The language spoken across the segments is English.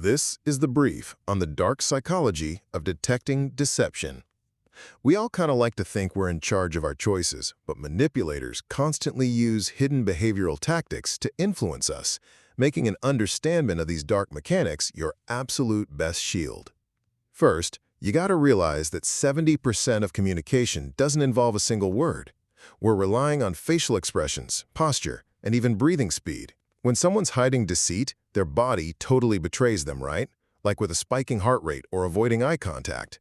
This is the brief on the dark psychology of detecting deception. We all kind of like to think we're in charge of our choices, but manipulators constantly use hidden behavioral tactics to influence us, making an understanding of these dark mechanics your absolute best shield. First, you got to realize that 70% of communication doesn't involve a single word. We're relying on facial expressions, posture, and even breathing speed. When someone's hiding deceit, their body totally betrays them, right? Like with a spiking heart rate or avoiding eye contact.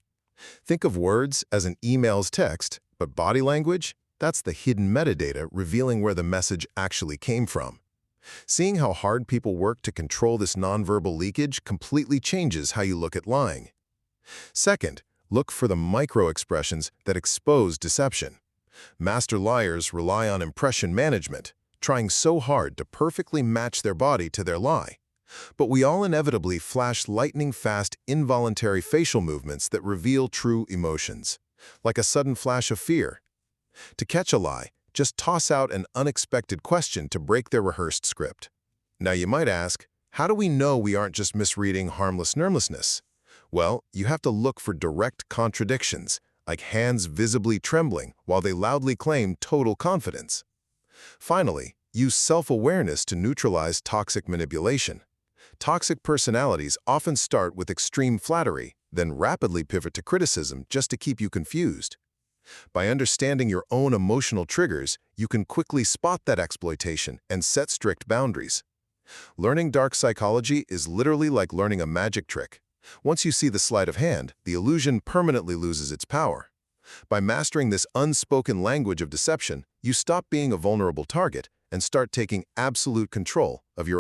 Think of words as an email's text, but body language? That's the hidden metadata revealing where the message actually came from. Seeing how hard people work to control this nonverbal leakage completely changes how you look at lying. Second, look for the micro-expressions that expose deception. Master liars rely on impression management, trying so hard to perfectly match their body to their lie. But we all inevitably flash lightning-fast, involuntary facial movements that reveal true emotions, like a sudden flash of fear. To catch a lie, just toss out an unexpected question to break their rehearsed script. Now you might ask, how do we know we aren't just misreading harmless nervousness? Well, you have to look for direct contradictions, like hands visibly trembling while they loudly claim total confidence. Finally, use self-awareness to neutralize toxic manipulation. Toxic personalities often start with extreme flattery, then rapidly pivot to criticism just to keep you confused. By understanding your own emotional triggers, you can quickly spot that exploitation and set strict boundaries. Learning dark psychology is literally like learning a magic trick. Once you see the sleight of hand, the illusion permanently loses its power. By mastering this unspoken language of deception, you stop being a vulnerable target and start taking absolute control of your